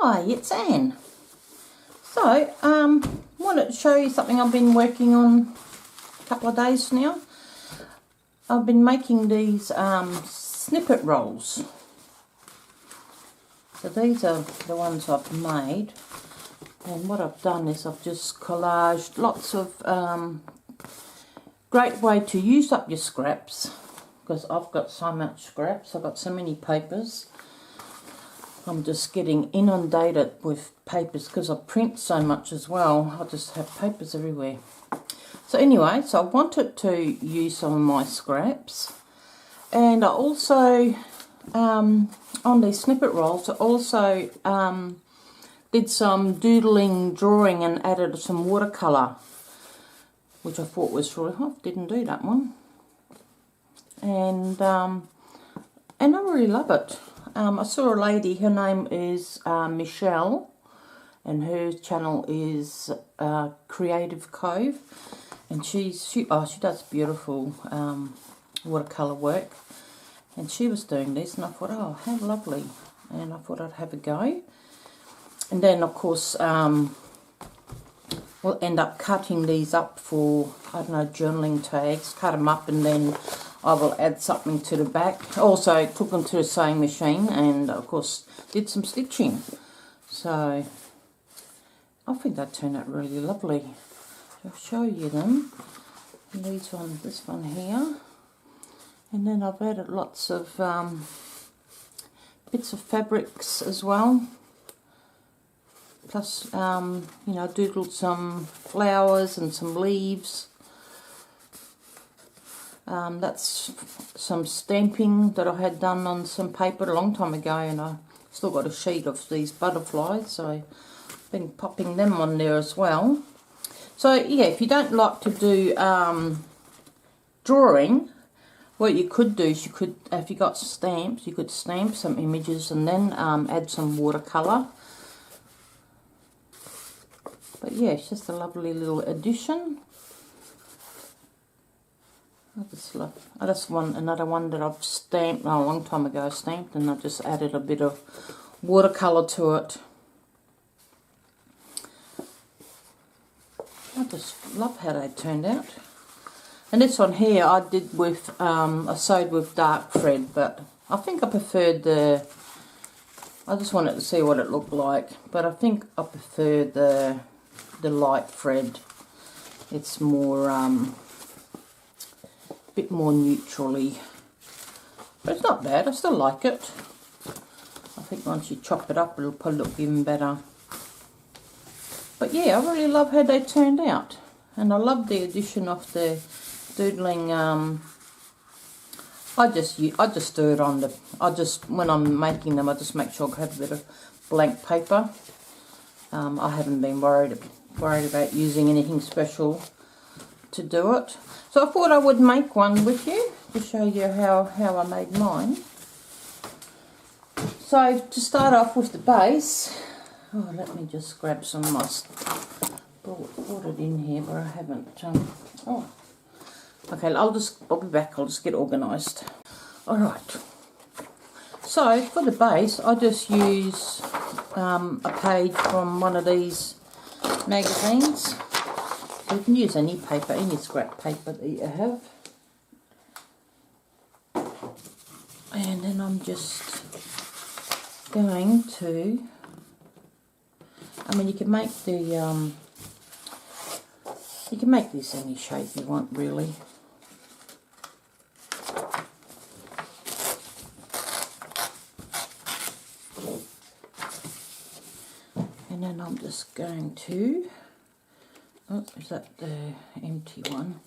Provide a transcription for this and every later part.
Hi, it's Anne. So, wanted to show you something I've been working on a couple of days now. I've been making these snippet rolls. So these are the ones I've made. And what I've done is I've just collaged lots of, great way to use up your scraps. Because I've got so much scraps, I've got so many papers. I'm just getting inundated with papers because I print so much as well. I just have papers everywhere. So anyway, so I wanted to use some of my scraps. And I also, on these snippet rolls, I also did some doodling, drawing and added some watercolour, which I thought was really, didn't do that one. And I really love it. I saw a lady, her name is Michelle, and her channel is Creative Cove, and she does beautiful watercolour work, and she was doing this, and I thought, oh, how lovely, and I thought I'd have a go. And then of course we'll end up cutting these up for, I don't know, journaling tags, cut them up, and then I will add something to the back. Also took them to the sewing machine and of course did some stitching. So I think that turned out really lovely. I'll show you them. And this one here. And then I've added lots of bits of fabrics as well. Plus, you know, doodled some flowers and some leaves. That's some stamping that I had done on some paper a long time ago, and I still got a sheet of these butterflies, so I've been popping them on there as well. So yeah, if you don't like to do drawing, what you could do is you could, if you got stamps, you could stamp some images and then add some watercolour. But yeah, it's just a lovely little addition. I just want another one that I've stamped, a long time ago stamped, and I've just added a bit of watercolour to it. I just love how they turned out. And this one here I did with, I sewed with dark thread, but I think I preferred the, I just wanted to see what it looked like, but I think I prefer the light thread. It's more, bit more neutrally, but it's not bad. I still like it. I think once you chop it up, it'll probably look even better. But yeah, I really love how they turned out, and I love the addition of the doodling. I just do it on the. When I'm making them, I just make sure I have a bit of blank paper. I haven't been worried about using anything special to do it. So I thought I would make one with you to show you how I made mine. So to start off with the base, let me just grab some of my, brought it in here, but I haven't, okay, I'll be back, I'll just get organised. Alright, so for the base, I just use a page from one of these magazines. You can use any paper, any scrap paper that you have. And then I'm just going to, I mean, you can make the, you can make this any shape you want, really. And then I'm just going to, oh, is that the empty one?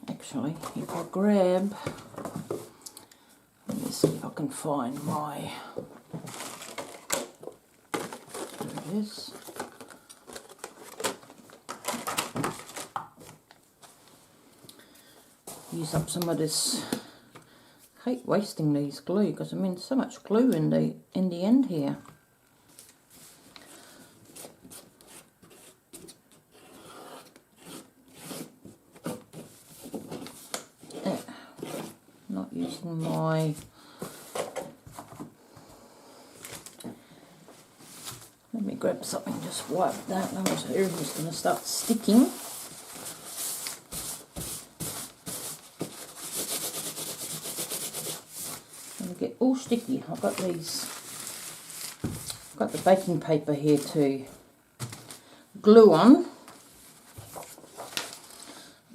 Actually, if I grab, let me see if I can find my, there it is. Use up some of this. I hate wasting these glue because I mean so much glue in the end here. Not using my grab something, just wipe that, otherwise everything's going to start sticking. And get all sticky. I've got the baking paper here to glue on.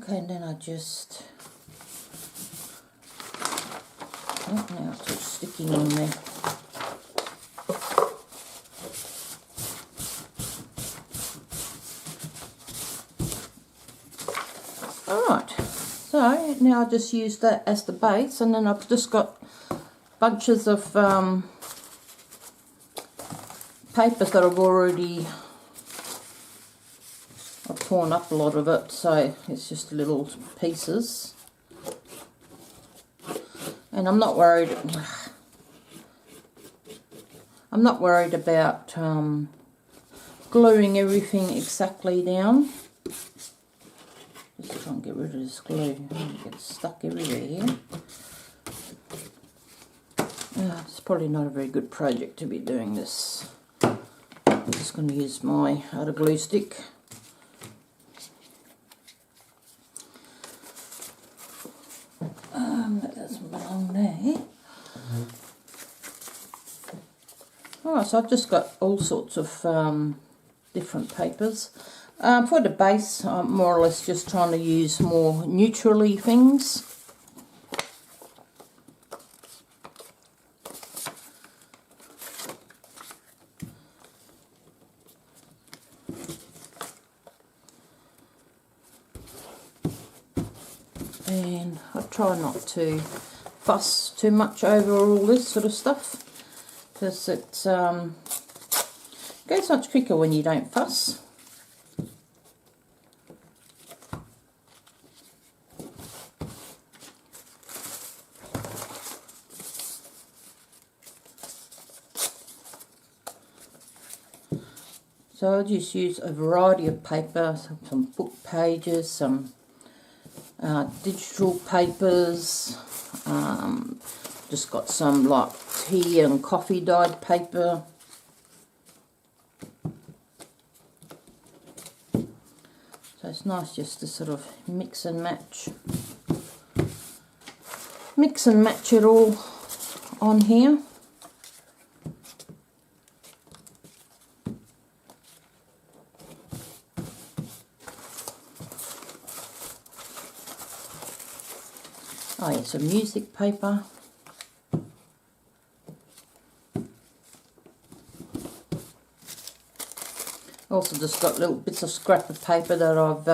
Okay, and then I just, oh, now it's all sticking in there. Alright, so now I just use that as the base, and then I've just got bunches of papers that I've already, I've torn up a lot of it, so it's just little pieces. And I'm not worried about gluing everything exactly down. Just try and get rid of this glue. It gets stuck everywhere here. It's probably not a very good project to be doing this. I'm just going to use my other glue stick. That doesn't belong there. Alright, so I've just got all sorts of different papers. For the base, I'm more or less just trying to use more neutrally things. And I try not to fuss too much over all this sort of stuff, because it goes much quicker when you don't fuss. So I just use a variety of paper, some book pages, some digital papers, just got some like tea and coffee dyed paper. So it's nice just to sort of mix and match it all on here. Oh yeah, some music paper. Also just got little bits of scrap of paper that I've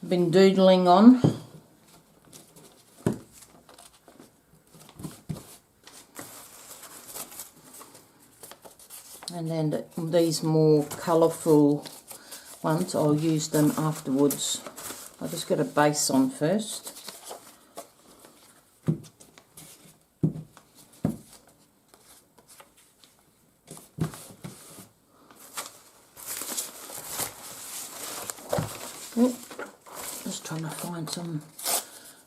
been doodling on. And then these more colourful ones, I'll use them afterwards. I'll just get a base on first. Just trying to find some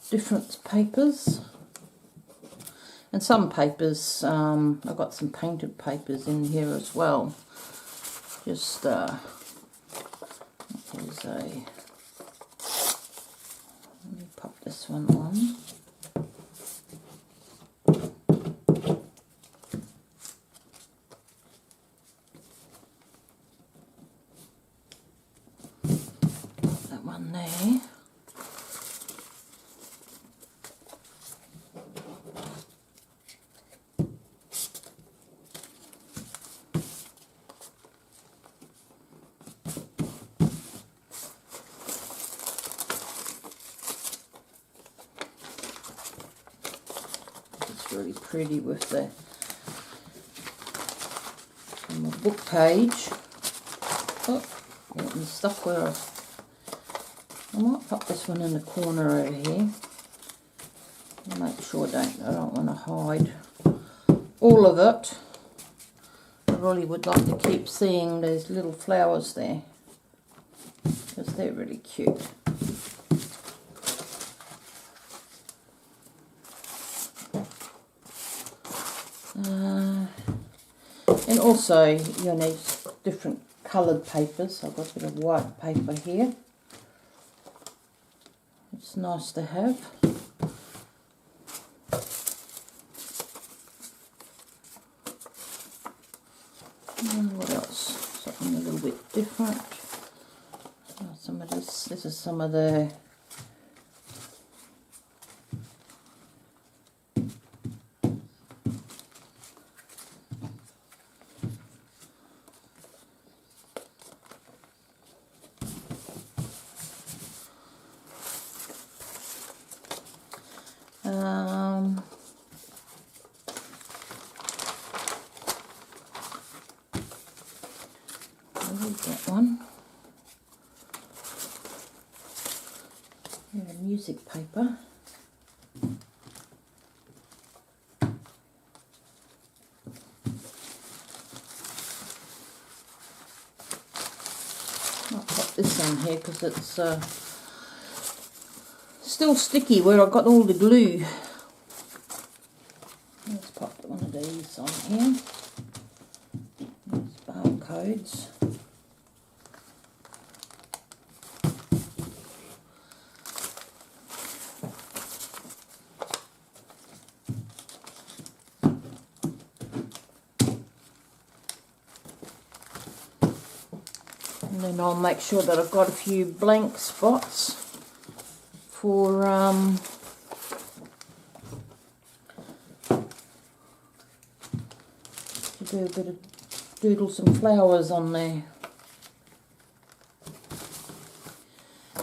different papers, and some papers, I've got some painted papers in here as well. Just here's a, let me pop this one on. That one there. Really pretty with the on the book page. Oh, getting stuck where I might pop this one in the corner over here. Make sure I don't want to hide all of it. I really would like to keep seeing those little flowers there, because they're really cute. And Also, you need different coloured papers. I've got a bit of white paper here. It's nice to have. And what else? Something a little bit different. Some of this is some of the that one. Yeah, music paper. I'll pop this on here because it's still sticky where I've got all the glue. Let's pop one of these on here. There's barcodes. And then I'll make sure that I've got a few blank spots for to do a bit of doodle some flowers on there.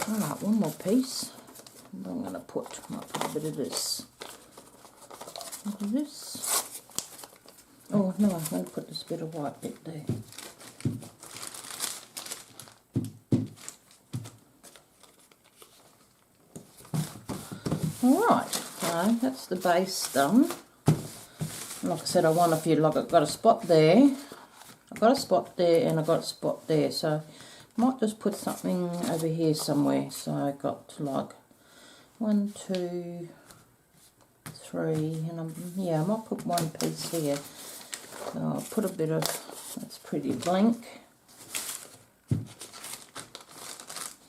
Alright, one more piece. I'm going to might put a bit of this. Look at this. Oh no, I'm going to put this bit of white bit there. Alright, so that's the base done. Like I said, I want a few, like I've got a spot there, I've got a spot there, and I've got a spot there, so I might just put something over here somewhere. So I got like 1, 2, 3, and yeah, I might put one piece here. So I'll put a bit of, that's pretty blank,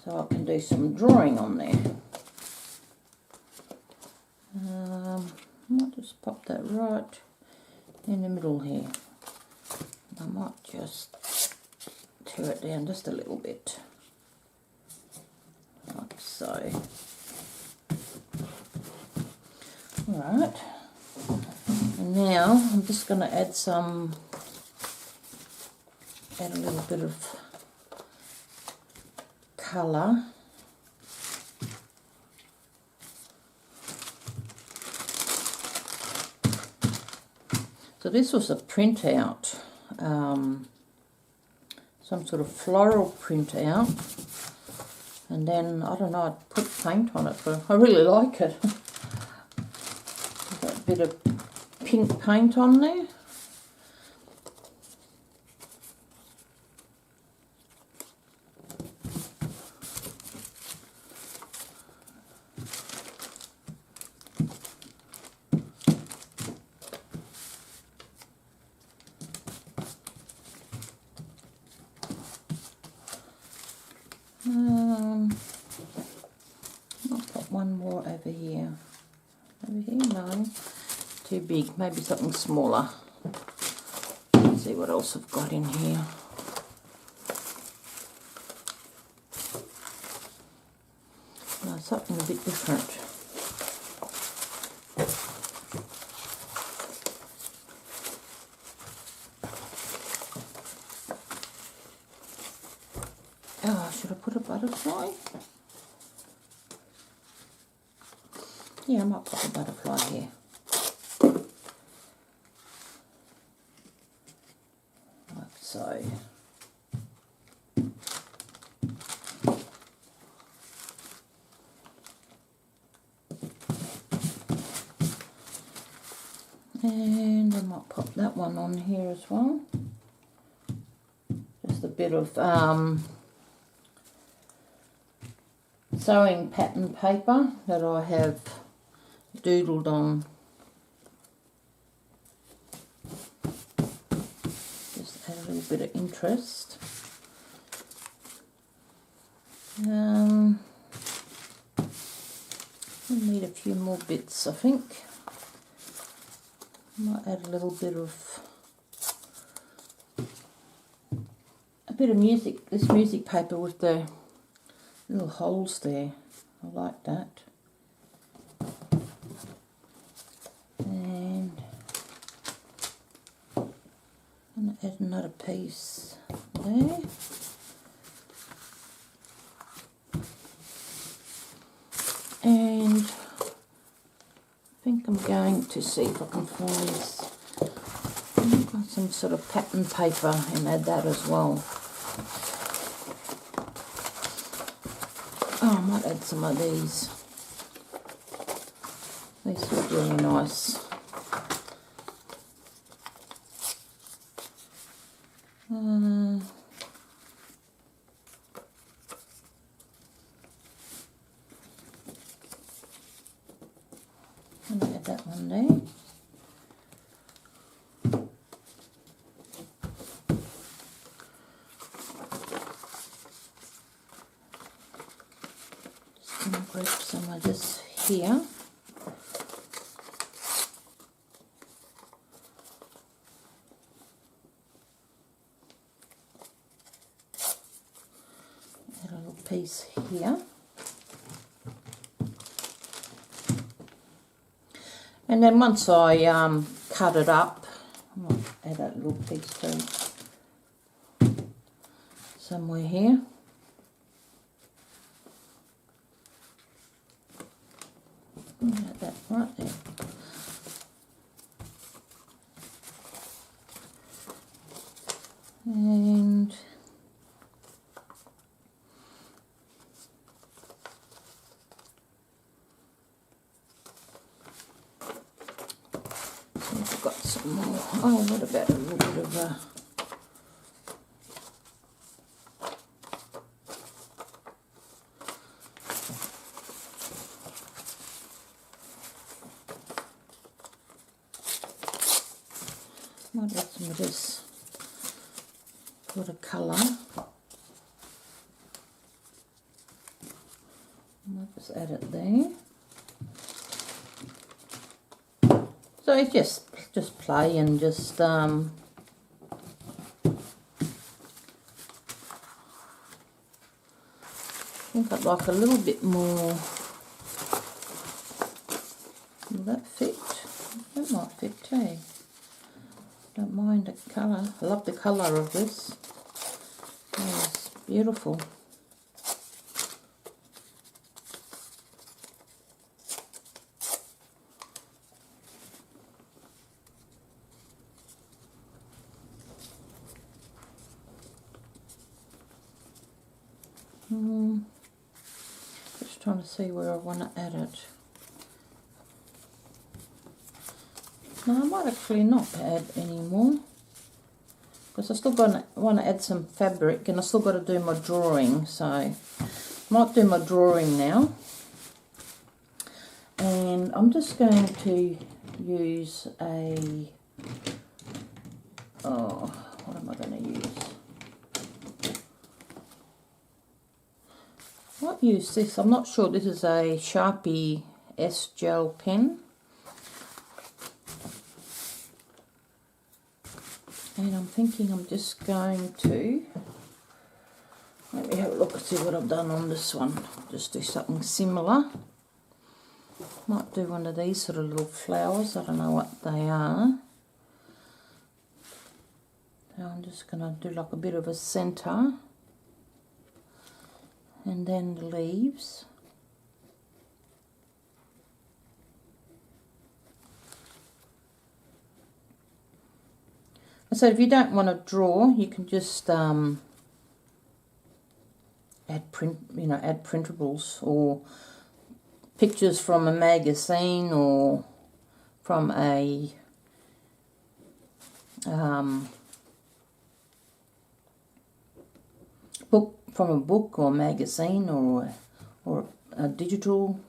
so I can do some drawing on there. I might just pop that right in the middle here. I might just tear it down just a little bit, like so. Alright, and now I'm just going to add a little bit of colour. So this was a printout, some sort of floral printout, and then, I don't know, I put paint on it, but I really like it. Got a bit of pink paint on there. I'll put one more over here. Over here, no, too big. Maybe something smaller. Let's see what else I've got in here. No, something a bit different. Oh, should I put a butterfly? Yeah, I might put a butterfly here. Like so. And I might pop that one on here as well. Just a bit of sewing pattern paper that I have doodled on. Just bit of interest. We need a few more bits, I think. Might add a little bit of music, this music paper with the little holes there. I like that. And I'm going to add another piece there. And I think I'm going to see if I can find some sort of pattern paper and add that as well. Oh, I might add some of these. These look really nice. I'm going to add that one there. Just going to grab some of this here. Add a little piece here. And then once I cut it up, I might add that little piece too, somewhere here. Add that right there. And I've got some more. Oh, what about a little bit of a might add some of this watercolour. Might just add it there. So it's just play and just I think I'd like a little bit more. Will that fit? That might fit too. Don't mind the colour. I love the colour of this. Oh, it's beautiful. Just trying to see where I want to add it. No, I might actually not add any more because I still want to add some fabric and I still got to do my drawing. So I might do my drawing now. And I'm just going to use a, oh, what am I going to use? I might use this. I'm not sure. This is a Sharpie S gel pen. And I'm thinking I'm just going to, let me have a look and see what I've done on this one. Just do something similar. Might do one of these sort of little flowers. I don't know what they are. So I'm just going to do like a bit of a centre. And then the leaves. So if you don't want to draw, you can just add add printables or pictures from a magazine or from a book, from a book or magazine or a digital.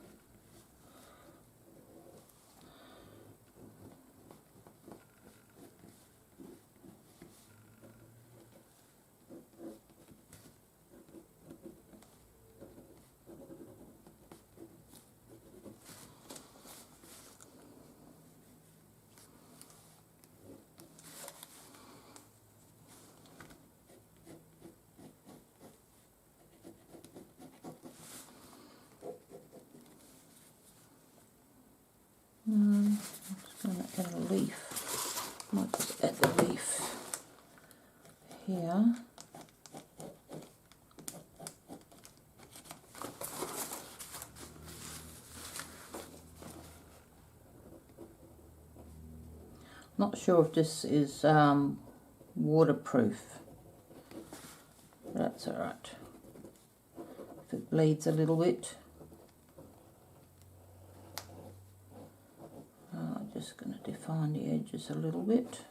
Not sure if this is waterproof. That's alright. If it bleeds a little bit. I'm just going to define the edges a little bit.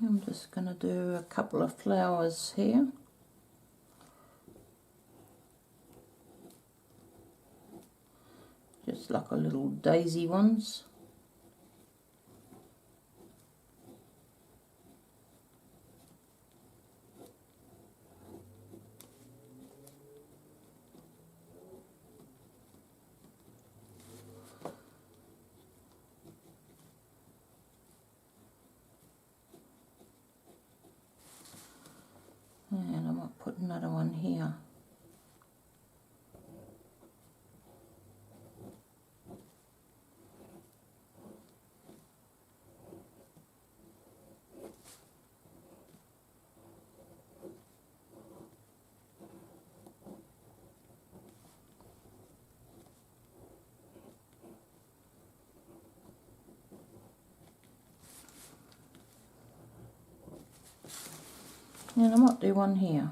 I'm just going to do a couple of flowers here. Just like a little daisy ones. And I might put another one here. And I might do one here.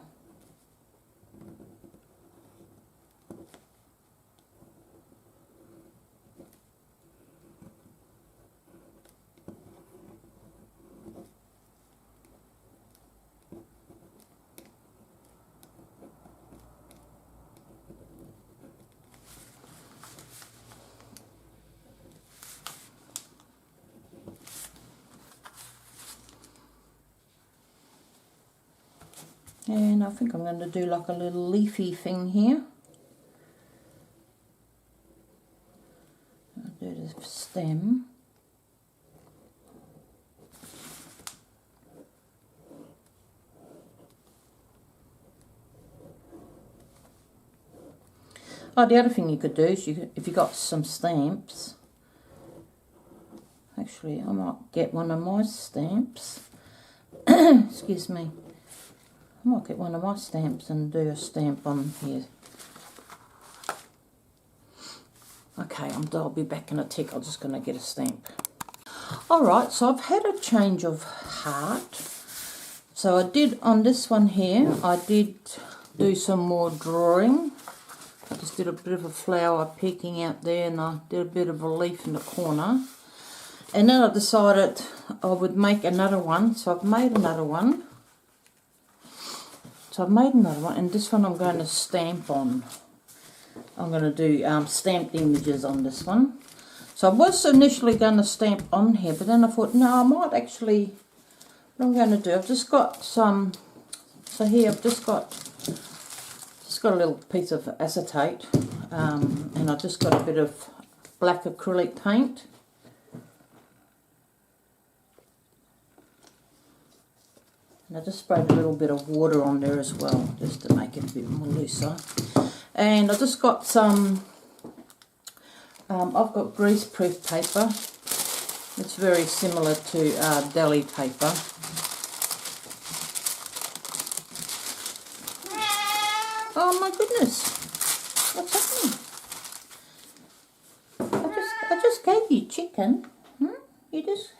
And I think I'm going to do like a little leafy thing here. I'll do the stem. Oh, the other thing you could do is if you got some stamps, actually I might get one of my stamps. Excuse me. I might get one of my stamps and do a stamp on here. Okay, I'll be back in a tick. I'm just going to get a stamp. Alright, so I've had a change of heart. So I did, on this one here, I did do some more drawing. I just did a bit of a flower peeking out there, and I did a bit of a leaf in the corner. And then I decided I would make another one, so I've made another one. And this one I'm going to stamp on. I'm going to do stamped images on this one. So I was initially going to stamp on here, but then I thought, no, I might actually, what I'm going to do, I've just got some, so here I've just got a little piece of acetate, and I've just got a bit of black acrylic paint. And I just sprayed a little bit of water on there as well, just to make it a bit more looser. And I just got some, I've got greaseproof paper. It's very similar to deli paper. Oh my goodness, what's happening? I just gave you chicken. You just,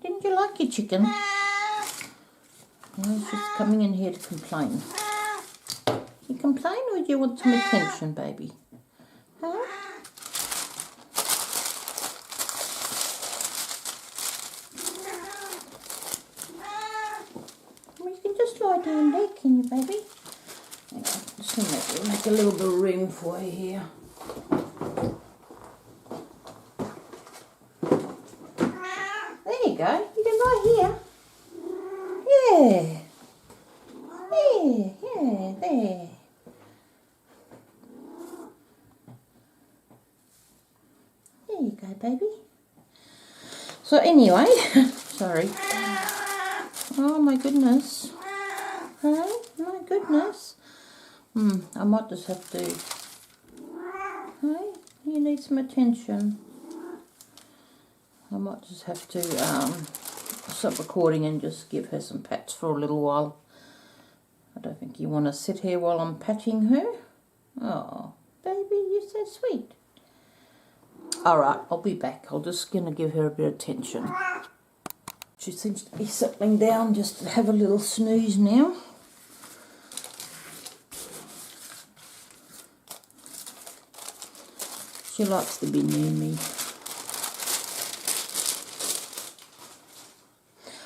didn't you like your chicken? He's just coming in here to complain. You complain, or do you want some attention, baby? Huh? Well, you can just lie down there, can you, baby? Hang on, just going to make a little bit of room for you here. There you go. You can lie here. Yeah. Yeah, there. There you go, baby. So anyway, sorry. Oh my goodness. Hey, my goodness. I might just have to. Hey, you need some attention. I might just have to stop recording and just give her some pats for a little while. I don't think you want to sit here while I'm patting her. Oh, baby, you're so sweet. Alright, I'll be back. I'm just going to give her a bit of attention. She seems to be settling down just to have a little snooze now. She likes to be near me.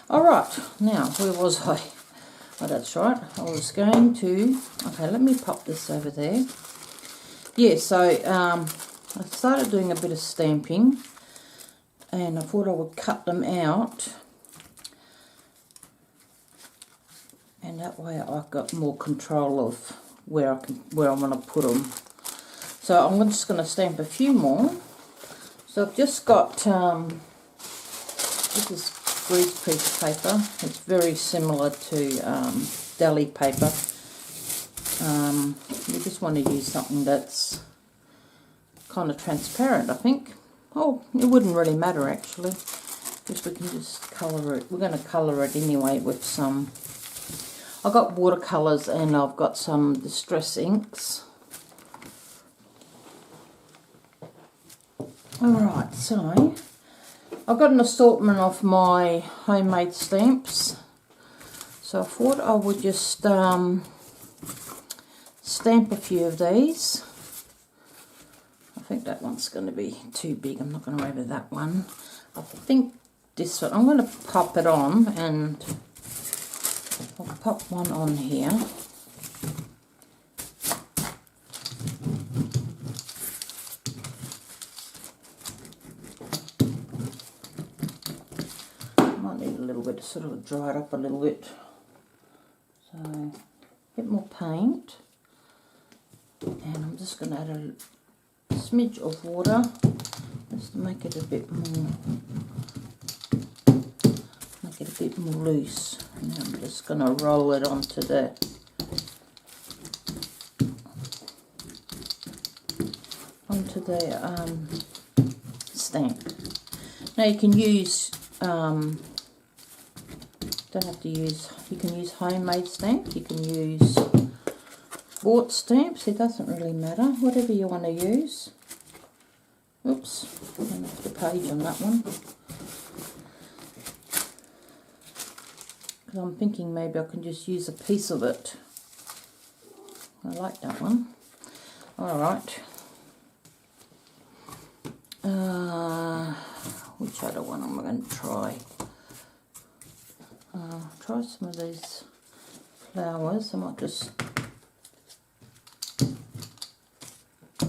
Alright, now, where was I? Oh, that's right. I was going to... Okay, let me pop this over there. Yeah, so I started doing a bit of stamping, and I thought I would cut them out, and that way I've got more control of where I want to put them. So I'm just going to stamp a few more. So I've just got this is greaseproof paper. It's very similar to deli paper. You just want to use something that's kind of transparent, I think. Oh, it wouldn't really matter actually, because we can just colour it. We're going to colour it anyway with some... I've got watercolours and I've got some distress inks. Alright, so I've got an assortment of my homemade stamps. So I thought I would just stamp a few of these. I think that one's going to be too big. I'm not going to over that one. I think this one, I'm going to pop it on, and I'll pop one on here. Might need a little bit to sort of dry it up a little bit. So, a bit more paint. And I'm just going to add a smidge of water just to make it a bit more loose. And I'm just going to roll it onto the stamp. Now you can use you can use homemade stamps, you can use bought stamps, it doesn't really matter, whatever you want to use. Oops, I went off the page on that one. Because I'm thinking maybe I can just use a piece of it. I like that one. Alright. Which other one am I going to try? Try some of these flowers. I might just... I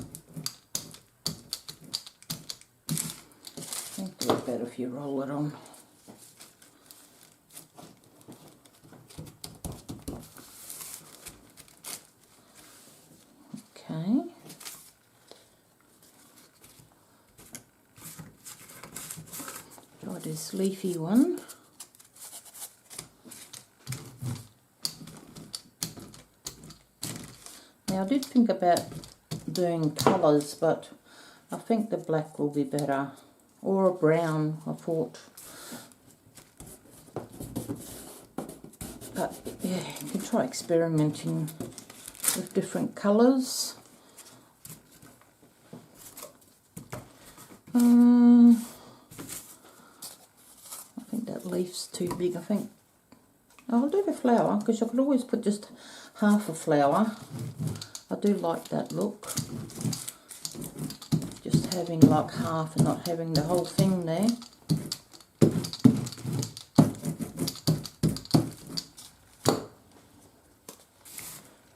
think it'll be better if you roll it on. Okay. Try this leafy one. Now I did think about doing colours, but I think the black will be better, or a brown, I thought. But yeah, you can try experimenting with different colours. I think that leaf's too big. I think I'll do the flower, because I could always put just half a flower. I do like that look. Just having like half and not having the whole thing there.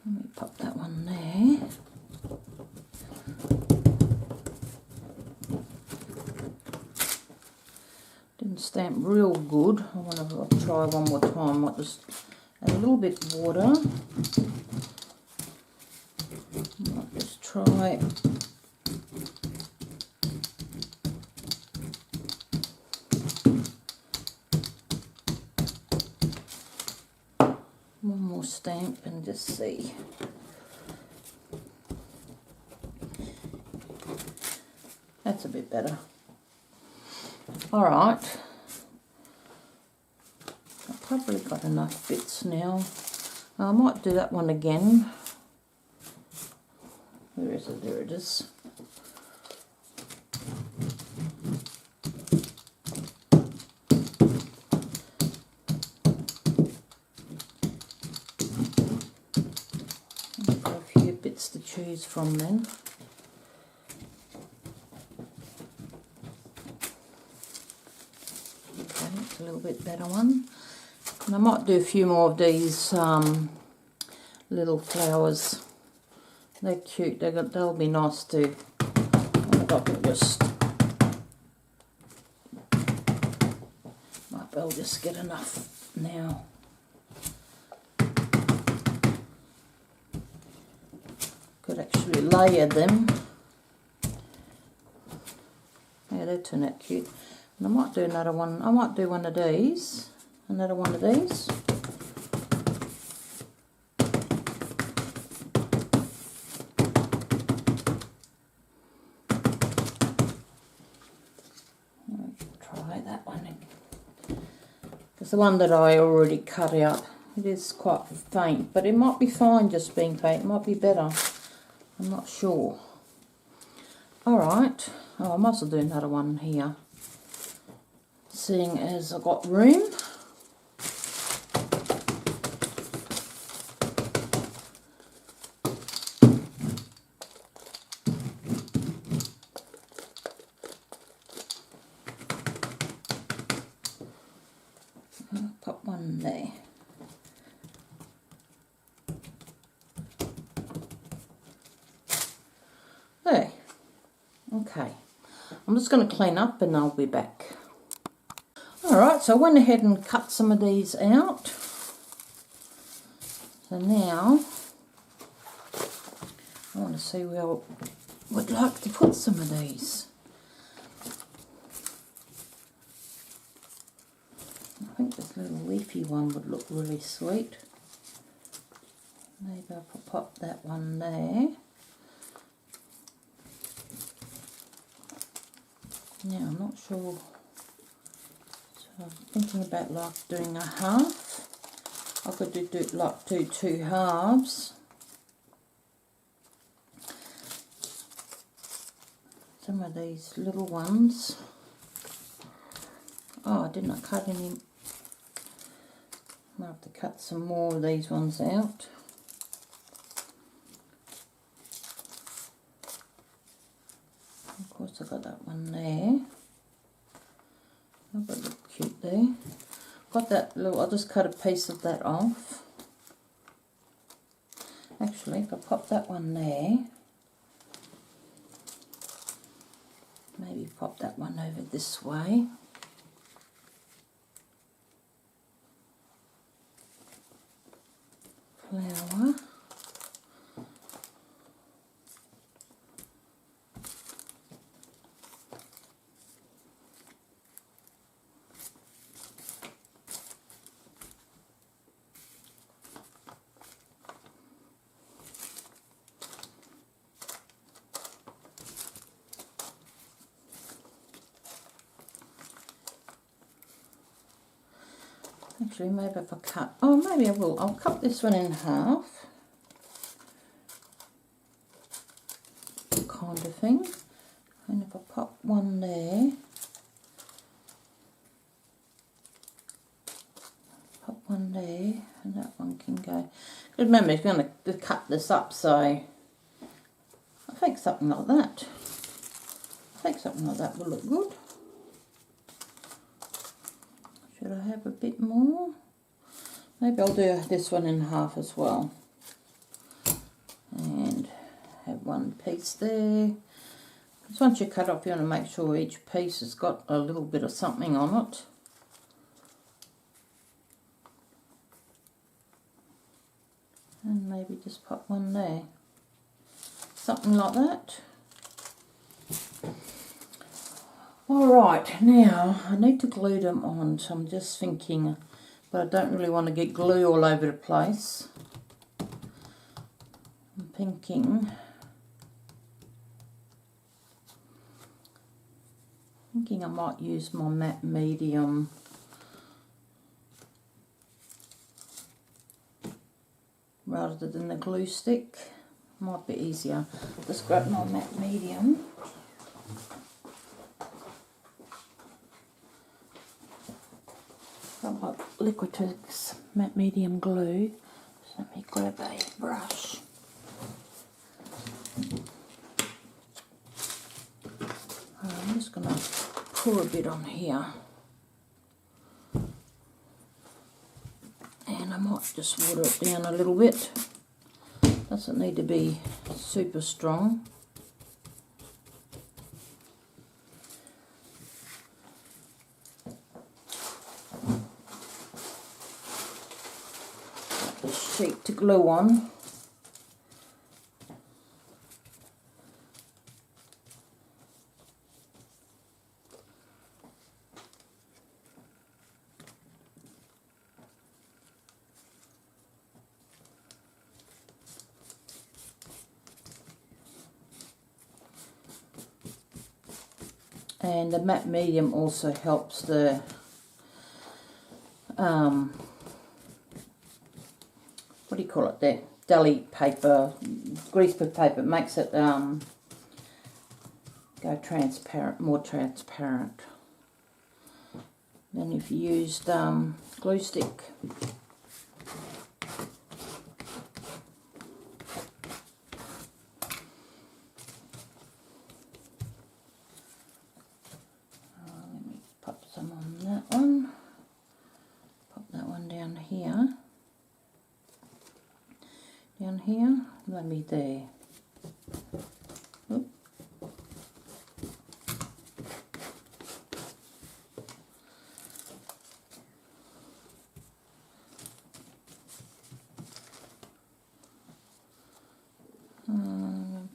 Let me pop that one there. Didn't stamp real good. I want to try one more time. I'll just add a little bit of water. Might just try one more stamp and just see. That's a bit better. Alright, I've probably got enough bits now. I might do that one again. Where is it? There it is. I've got a few bits to choose from then. Okay, it's a little bit better one. And I might do a few more of these little flowers. They're cute. They'll be nice to. I can just. Might be able to just get enough now. Could actually layer them. Yeah, they turn out cute. And I might do another one. I might do one of these. Another one of these. Try that one. Because the one that I already cut out, it is quite faint, but it might be fine just being faint. It might be better. I'm not sure. Alright. Oh, I might as well do another one here. Seeing as I've got room. Pop one there. There. Okay. I'm just going to clean up and I'll be back. Alright, so I went ahead and cut some of these out. So now I want to see where I would like to put some of these. I think this little leafy one would look really sweet. Maybe I'll pop that one there. Now I'm not sure. So I'm thinking about like doing a half. I could do two halves. Some of these little ones. Oh, I didn't cut any. I'll have to cut some more of these ones out. Of course, I got that one there. That would look cute there. Got that little. I'll just cut a piece of that off. Actually, if I pop that one there, maybe pop that one over this way. Flower. Actually, maybe if I cut, oh, maybe I will. I'll cut this one in half, kind of thing. And if I pop one there, pop one there, and that one can go. Remember, it's going to cut this up, so I think something like that. I think something like that will look good. Should I have a bit more? Maybe I'll do this one in half as well. And have one piece there. Because once you cut off, you want to make sure each piece has got a little bit of something on it. And maybe just pop one there. Something like that. Alright, now I need to glue them on, so I'm just thinking, but I don't really want to get glue all over the place. I'm thinking I might use my matte medium. rather than the glue stick. Might be easier. Just grab my matte medium. Got my Liquitex matte medium glue. So let me grab a brush. I'm just going to pour a bit on here. And I might just water it down a little bit. Doesn't need to be super strong. Got the sheet to glue on. And the matte medium also helps the what do you call it there? Deli paper, greaseproof paper. It makes it go transparent, more transparent than if you used glue stick. Down here, maybe there. Oop.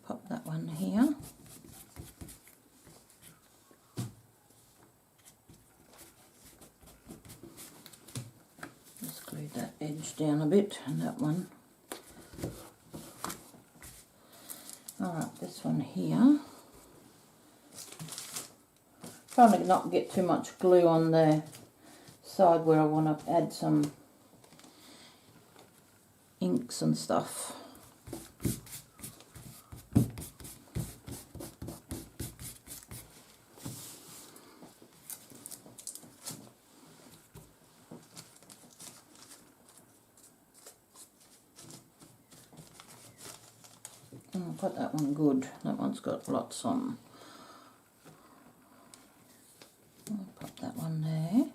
Pop that one here. Just glue that edge down a bit, and that one. Alright, this one here. Trying to not get too much glue on the side where I want to add some inks and stuff. Got that one good. That one's got lots on. I'll pop that one there.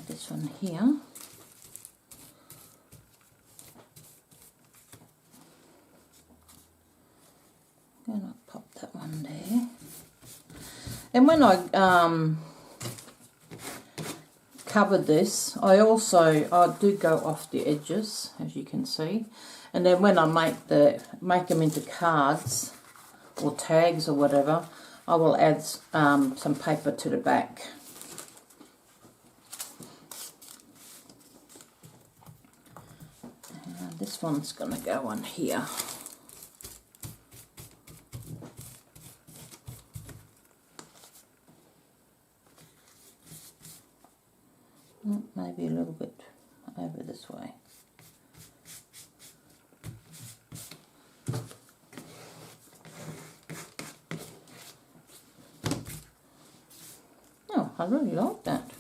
This one here. And I'll pop that one there. And when I covered this, I do go off the edges, as you can see. And then when I make them into cards or tags or whatever, I will add some paper to the back. This one's going to go on here. Maybe a little bit over this way. Oh, I really like that.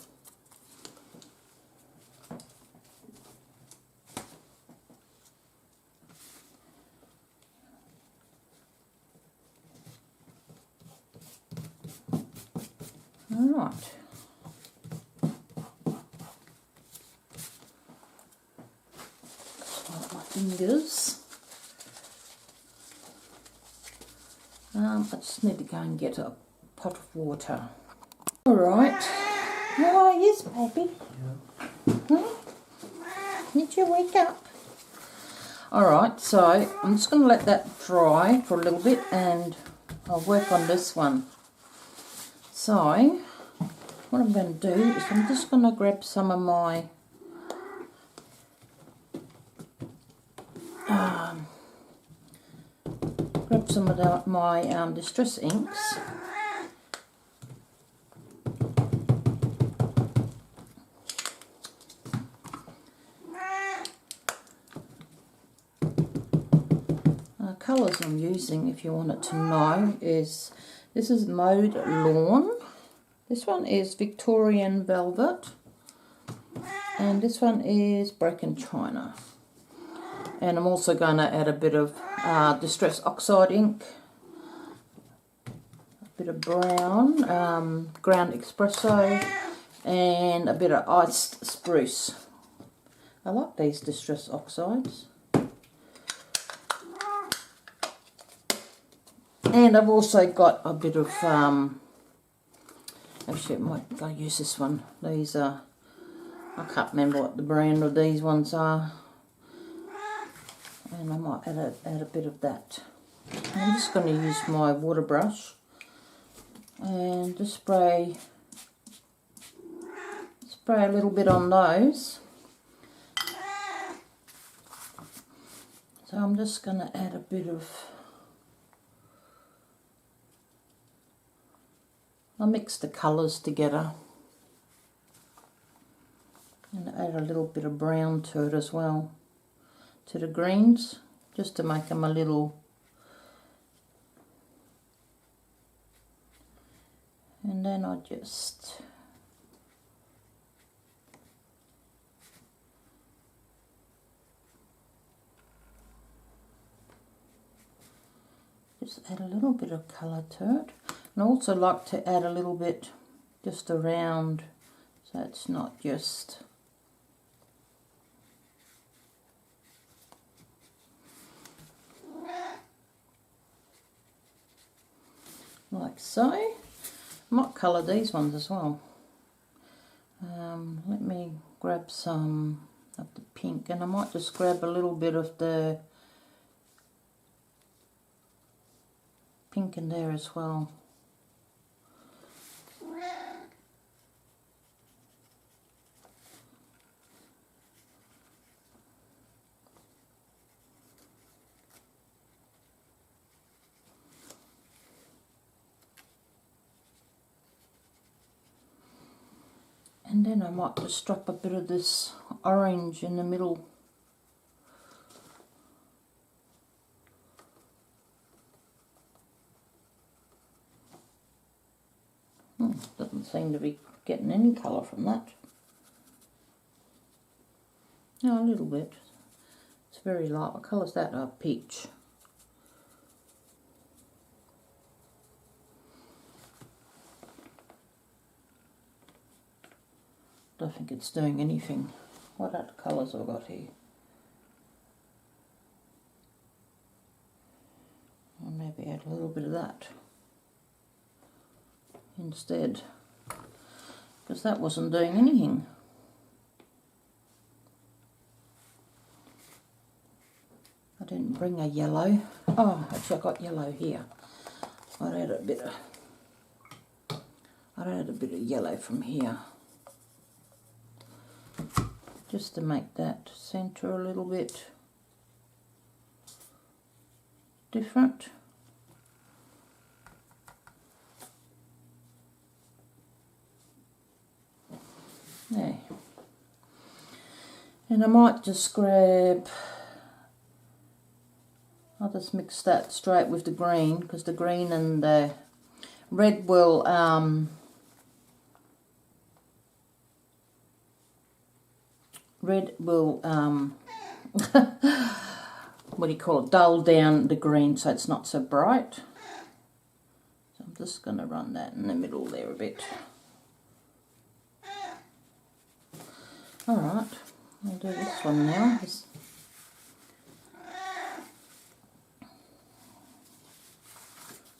All right. Fingers. I just need to go and get a pot of water. Alright. Oh, yes, baby. Yeah. Did you wake up? Alright, so I'm just going to let that dry for a little bit and I'll work on this one. So, what I'm going to do is I'm just going to grab some of my put some of my distress inks. Colours I'm using, if you wanted to know, is this is Mode Lawn. This one is Victorian Velvet. And this one is Broken China. And I'm also going to add a bit of Distress Oxide ink, a bit of brown, ground espresso, and a bit of iced spruce. I like these Distress Oxides. And I've also got a bit of, actually I might go use this one. These are, I can't remember what the brand of these ones are. And I might add a bit of that. I'm just going to use my water brush and just spray a little bit on those. So I'm just going to add a bit of, I'll mix the colours together and add a little bit of brown to it as well, to the greens, just to make them a little, and then I just add a little bit of colour to it. And I also like to add a little bit just around, so it's not just like so. I might colour these ones as well. Let me grab some of the pink, and I might just grab a little bit of the pink in there as well. And then I might just drop a bit of this orange in the middle. Doesn't seem to be getting any colour from that. No, a little bit. It's very light. What colour's that? Peach. Don't think it's doing anything. What other colours have I got here? I'll maybe add a little bit of that instead, because that wasn't doing anything. I didn't bring a yellow. Oh, actually I got yellow here. I'd add a bit of yellow from here, just to make that centre a little bit different. There. And I might just grab, I'll just mix that straight with the green, because the green and the red will what do you call it, dull down the green so it's not so bright. So I'm just going to run that in the middle there a bit. Alright, I'll do this one now.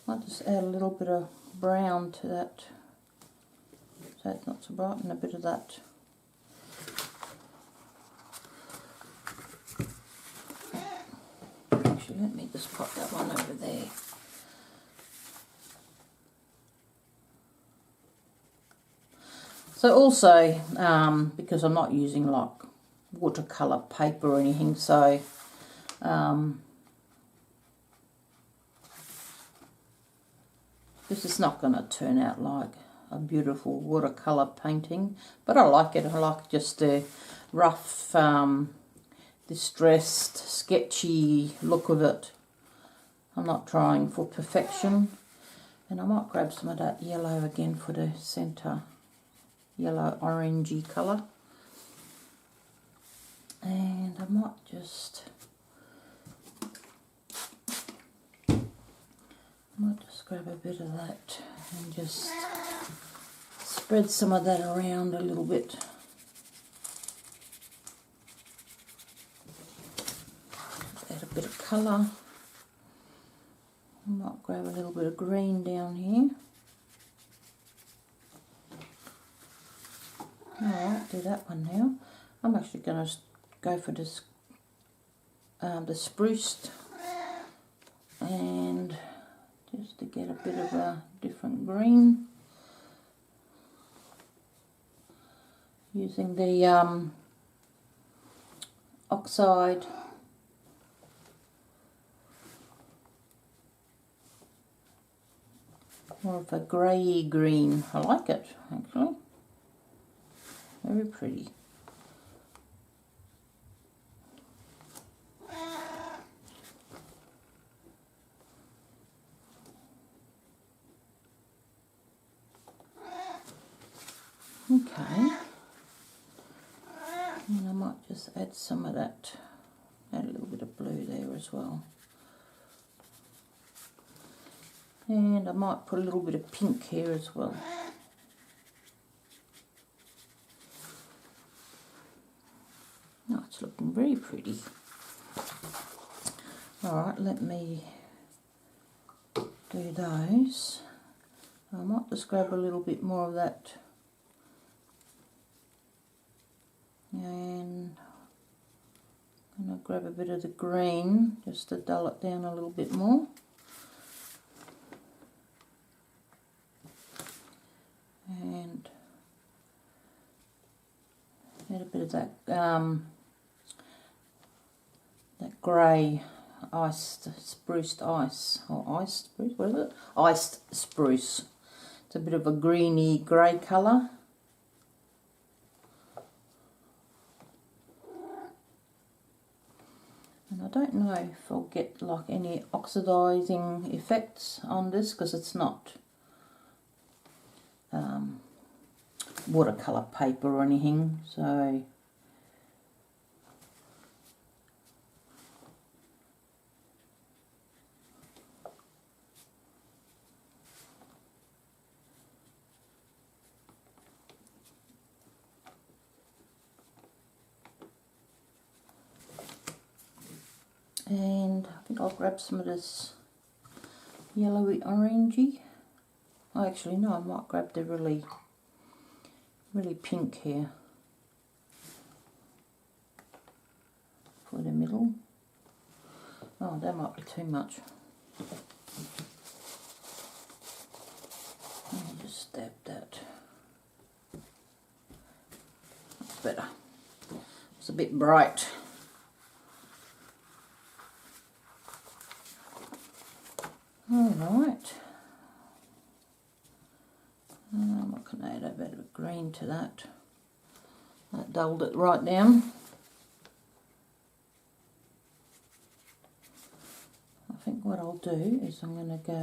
I'll just add a little bit of brown to that so it's not so bright, and a bit of that. Actually, let me just pop that one over there. So also, because I'm not using like watercolour paper or anything, so This is not going to turn out like a beautiful watercolour painting, but I like it. I like just the rough, distressed, sketchy look of it. I'm not trying for perfection. And I might grab some of that yellow again for the centre, yellow orangey colour. And I might just grab a bit of that and just spread some of that around a little bit. Add a bit of colour. I might grab a little bit of green down here. Alright, do that one now. I'm actually going to go for this, the spruced, and just to get a bit of a different green. Using the oxide more of a grey green. I like it actually. Very pretty. Okay. And I might just add some of that, add a little bit of blue there as well. And I might put a little bit of pink here as well. Oh, it's looking very pretty. Alright, let me do those. I might just grab a little bit more of that. And I'm going to grab a bit of the green just to dull it down a little bit more. And add a bit of that that grey iced spruced ice, or iced spruce, what is it? Iced spruce. It's a bit of a greeny grey colour. And I don't know if I'll get like any oxidizing effects on this because it's not watercolour paper or anything, so and I think I'll grab some of this yellowy orangey. Oh, actually no, I might grab the really pink here for the middle. Oh, that might be too much. Let me just dab that. That's better. It's a bit bright. Alright. I'm going to add a bit of green to that. That dulled it right down. I think what I'll do is I'm going to go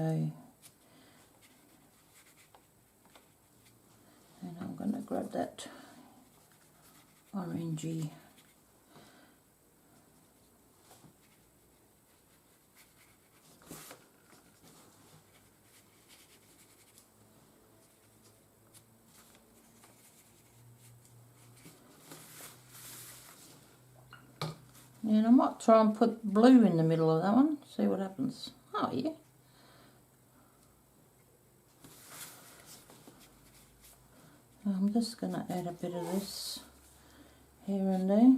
and I'm going to grab that orangey . And I might try and put blue in the middle of that one, see what happens. Oh yeah. I'm just going to add a bit of this here and there.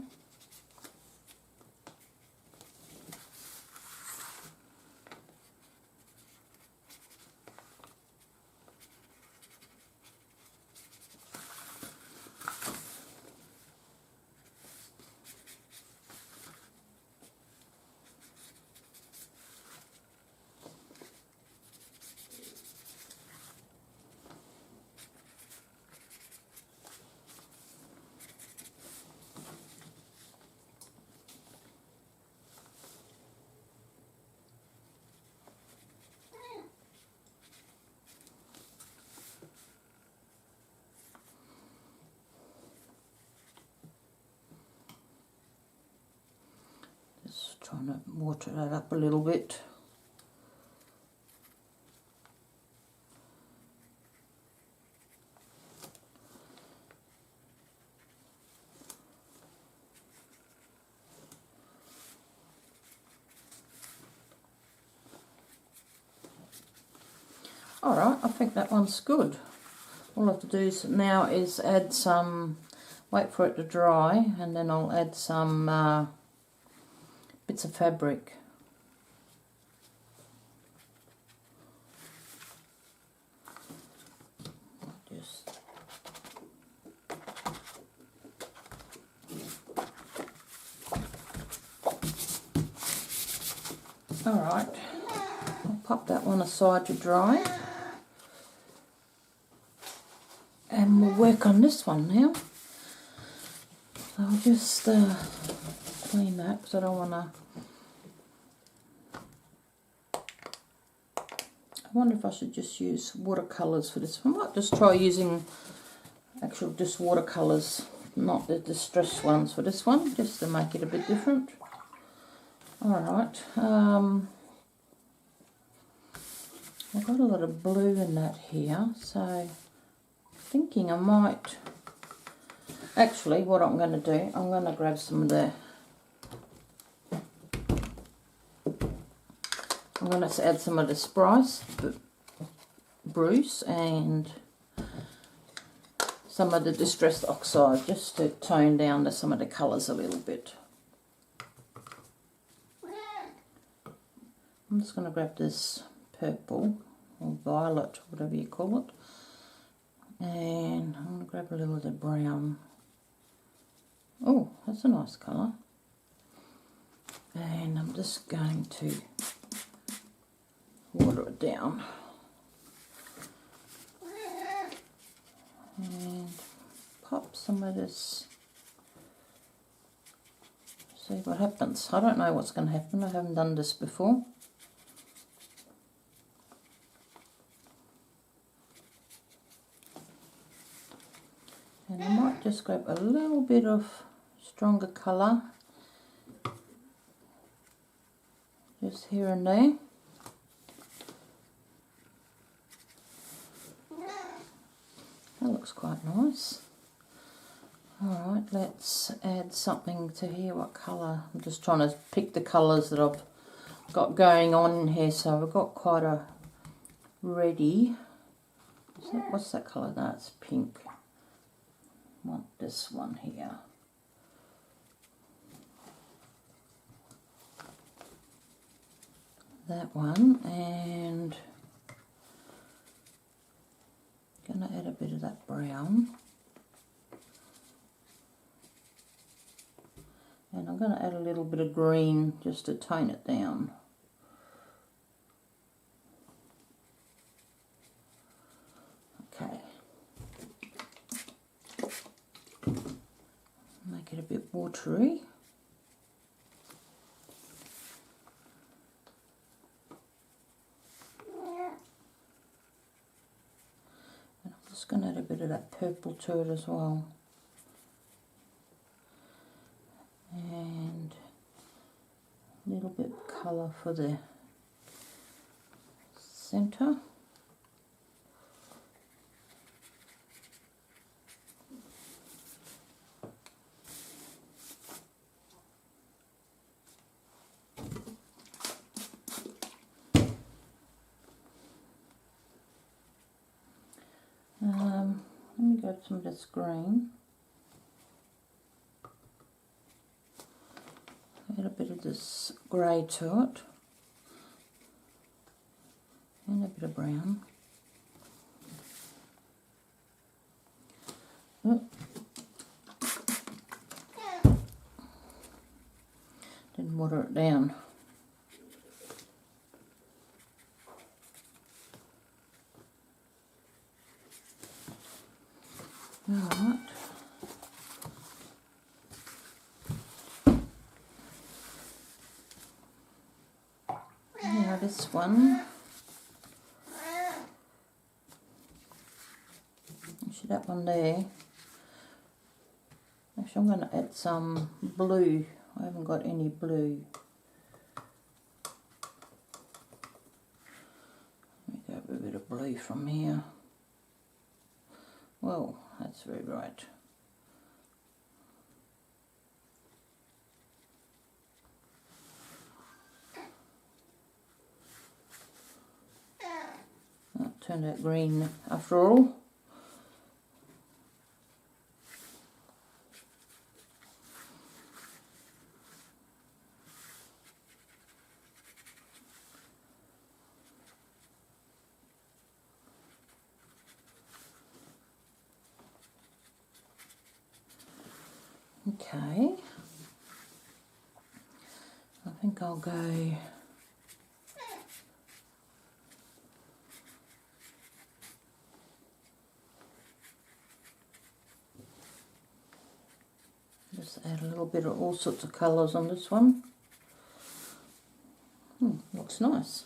Just trying to water that up a little bit. Alright, I think that one's good. All I have to do now is add some, wait for it to dry, and then I'll add some bits of fabric. Alright, I'll pop that one aside to dry. And we'll work on this one now. So I'll just clean that because I don't want to... I wonder if I should just use watercolours for this one. I might just try using actual just watercolours, not the distressed ones for this one, just to make it a bit different. Alright, I've got a lot of blue in that here, so thinking I might, actually what I'm going to do, I'm going to grab some of the, I'm going to add some of the Bruce and some of the distressed oxide just to tone down some of the colours a little bit. I'm just going to grab this purple or violet, whatever you call it, and I'm going to grab a little of the brown. Oh, that's a nice colour. And I'm just going to water it down and pop some of this. See what happens. I don't know what's going to happen. I haven't done this before. And I might just grab a little bit of stronger colour, just here and there. That looks quite nice. Alright, let's add something to here. What colour? I'm just trying to pick the colours that I've got going on in here, so I've got quite a ready. What's that colour? That's pink. I want this one here. That one, and I'm going to add a bit of that brown. And I'm going to add a little bit of green just to tone it down. Okay. Make it a bit watery. And I'm just going to add a bit of that purple to it as well. And a little bit of colour for the centre. Let me grab some of this green. Add a bit of this grey to it. And a bit of brown. Oh. Didn't water it down. Alright. Now this one, actually that one there, actually I'm going to add some blue I haven't got any blue. Let me grab a bit of blue from here. Well, that's very bright. That turned out green after all. Okay, I think I'll go just add a little bit of all sorts of colours on this one. Looks nice.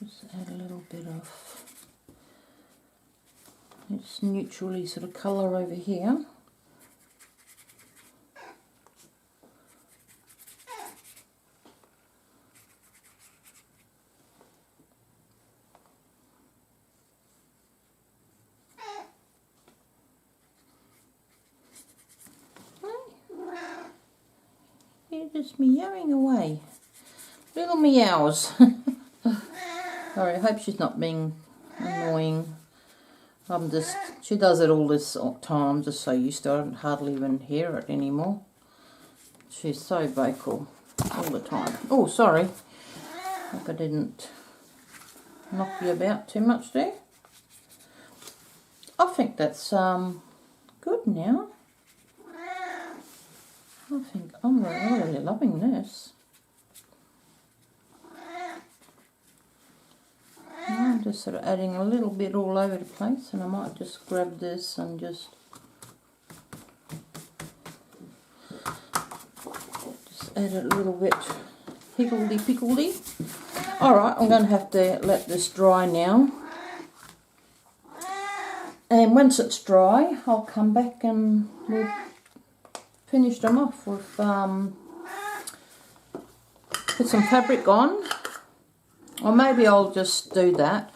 Just add a little bit of it's neutrally sort of colour over here. You're just meowing away. Little meows. Sorry, I hope she's not being annoying. She does it all this time. I'm just so used to it, I don't hardly even hear it anymore. She's so vocal all the time. Oh, sorry. Hope I didn't knock you about too much there. I think that's good now. I think I'm really loving this. I'm just sort of adding a little bit all over the place, and I might just grab this and just add a little bit higgledy-piggledy. Alright, I'm going to have to let this dry now. And once it's dry, I'll come back and we'll finish them off with put some fabric on. Or maybe I'll just do that.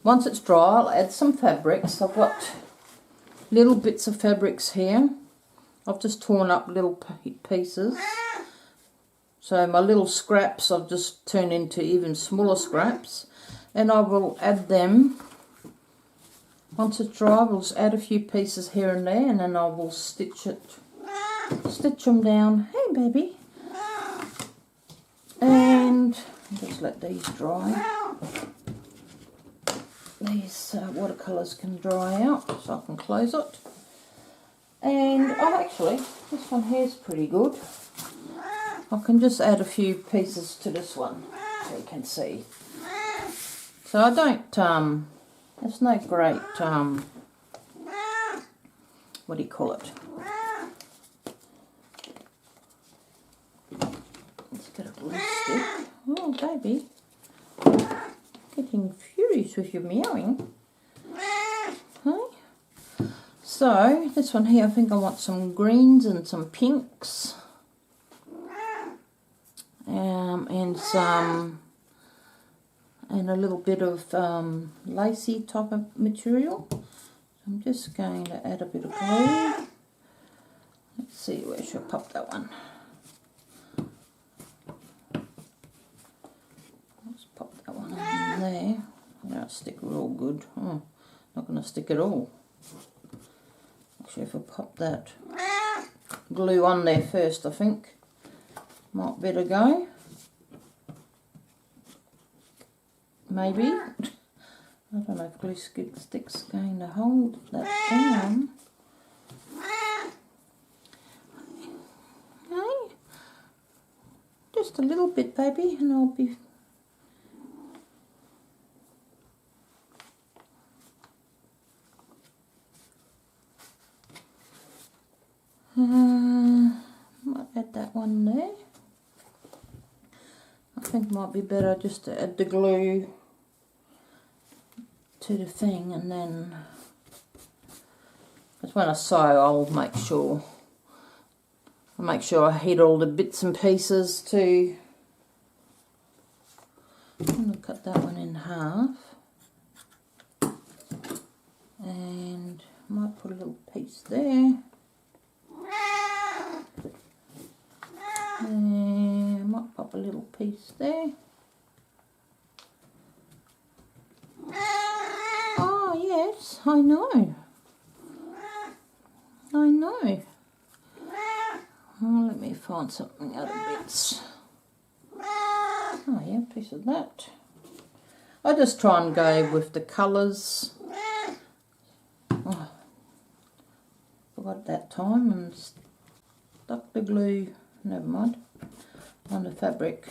Once it's dry, I'll add some fabrics. I've got little bits of fabrics here. I've just torn up little pieces. So my little scraps I've just turned into even smaller scraps. And I will add them. Once it's dry, we'll just add a few pieces here and there, and then I will stitch them down. Hey, baby. And just let these dry. These watercolours can dry out, so I can close it. And actually, this one here is pretty good. I can just add a few pieces to this one, so you can see. So I don't. It's no great. What do you call it? Let's get a glue stick. Oh, baby. Getting furious with your meowing. Okay. So, this one here, I think I want some greens and some pinks. And a little bit of lacy type of material. So I'm just going to add a bit of glue. Let's see, where should I pop that one? Let's pop that one in there. That'll stick real good. Oh, not going to stick at all. Actually, if I pop that glue on there first, I think might better go. Maybe. I don't know if glue stick's going to hold that down. Okay. Just a little bit, baby, and I'll be... might add that one there. I think it might be better just to add the glue to the thing, and then, because when I sew I'll make sure I hit all the bits and pieces too. I'm going to cut that one in half, and I might put a little piece there. And I might pop a little piece there. Oh yes, I know. Oh, let me find something out of bits. Oh yeah, a piece of that. I just try and go with the colours. Oh, forgot that time and stuck the glue, never mind, on the fabric.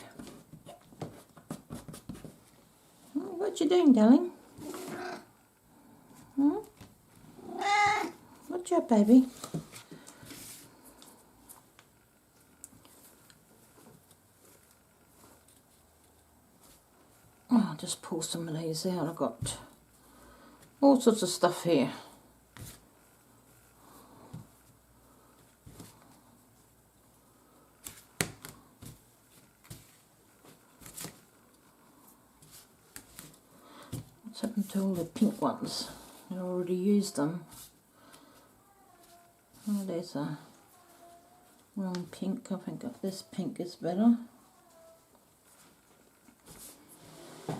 Oh, what you doing, darling? What's up, baby? Oh, I'll just pull some of these out. I've got all sorts of stuff here. What's happened to all the pink ones? I already used them. Oh, there's a wrong pink. I think this pink is better.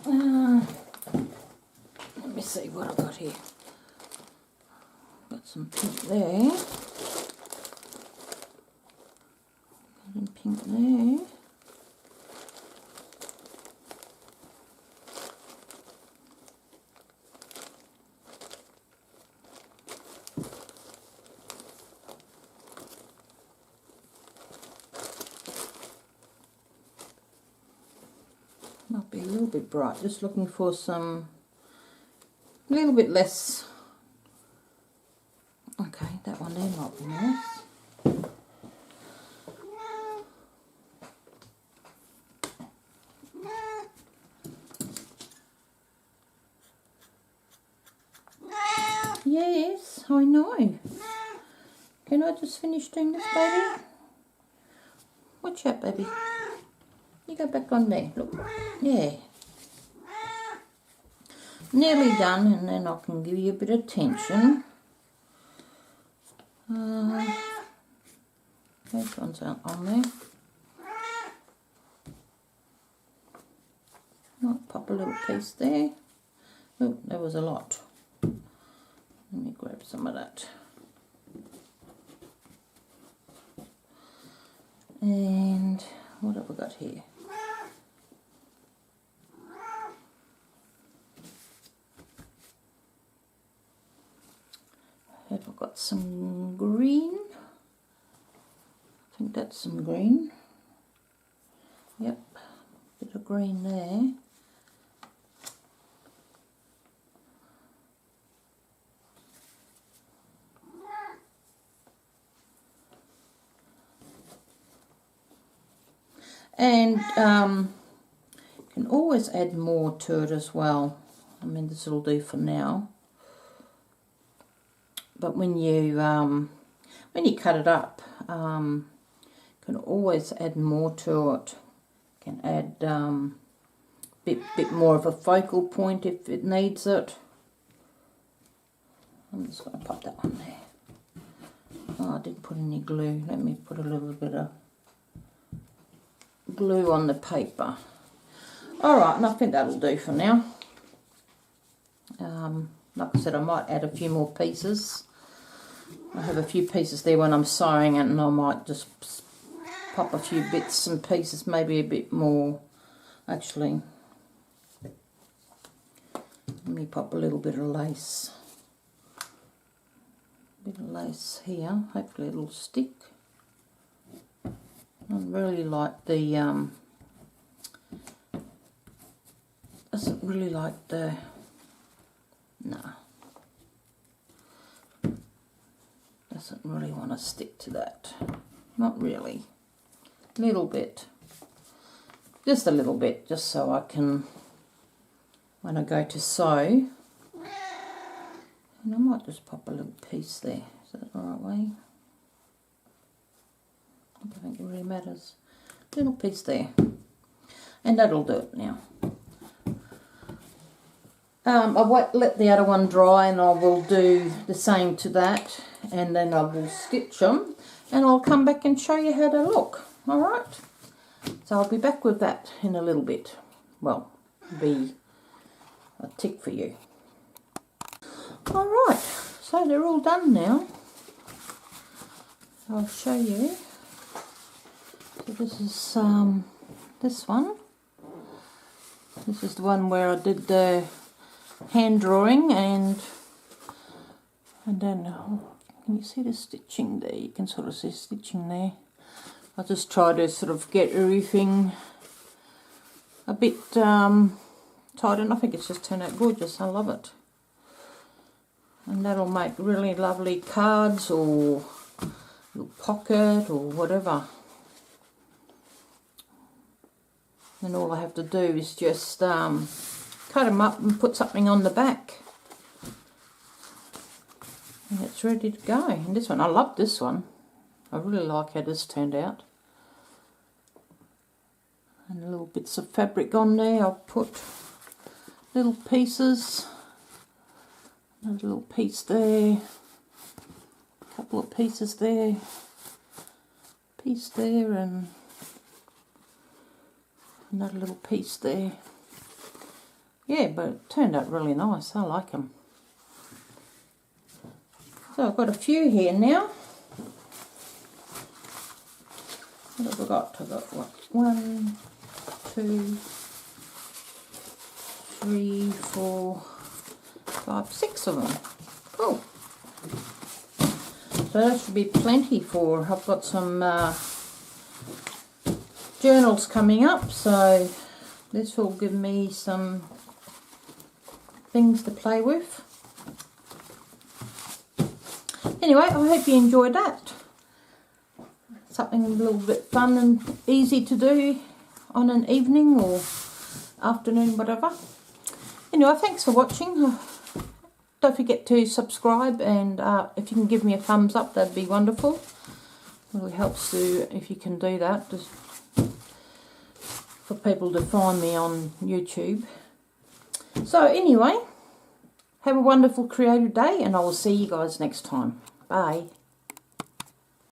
Let me see what I've got here. Got some pink there. Got some pink there. Might be a little bit bright, just looking for some, a little bit less. Okay, that one there might be nice. Yes, I know. Can I just finish doing this, baby? Watch out, baby. You go back on there, look. Yeah. Nearly done, and then I can give you a bit of tension. Those ones aren't on there. Might pop a little piece there. Oh, there was a lot. Let me grab some of that. And what have we got here? Have I got some green? I think that's some green. Yep, bit of green there. And you can always add more to it as well. I mean, this will do for now. But when you cut it up, you can always add more to it. You can add bit more of a focal point if it needs it. I'm just going to pop that one there. Oh, I didn't put any glue. Let me put a little bit of glue on the paper. Alright, and I think that'll do for now. Like I said, I might add a few more pieces. I have a few pieces there when I'm sewing it, and I might just pop a few bits and pieces, maybe a bit more. Actually, let me pop a little bit of lace. A bit of lace here, hopefully it'll stick. I really like the doesn't really like the, doesn't really want to stick to that. Not really. A little bit. Just a little bit, just so I can, when I go to sew, and I might just pop a little piece there. Is that the right way? I don't think it really matters. Little piece there. And that'll do it now. I won't let the other one dry, and I will do the same to that, and then I will stitch them, and I'll come back and show you how they look. Alright? So I'll be back with that in a little bit. Well, be a tick for you. Alright, so they're all done now. I'll show you. So this is this one. This is the one where I did the hand drawing, and then can you see the stitching there? You can sort of see stitching there. I just try to sort of get everything a bit tight, and I think it's just turned out gorgeous. I love it. And that'll make really lovely cards or a little pocket or whatever. And all I have to do is just cut them up and put something on the back. And it's ready to go. And this one, I love this one. I really like how this turned out. And little bits of fabric on there. I'll put little pieces. Another little piece there. A couple of pieces there. Piece there, and another little piece there. Yeah, but it turned out really nice. I like them. So I've got a few here now. What have I got? I've got what? 1, 2, 3, 4, 5, 6 of them. Cool. So that should be plenty for. I've got some journals coming up, so this will give me some things to play with. Anyway, I hope you enjoyed that. Something a little bit fun and easy to do on an evening or afternoon, whatever. Anyway, thanks for watching. Don't forget to subscribe, and if you can give me a thumbs up, that'd be wonderful. It really helps to, if you can do that, just for people to find me on YouTube. So anyway, have a wonderful creative day, and I will see you guys next time. Bye.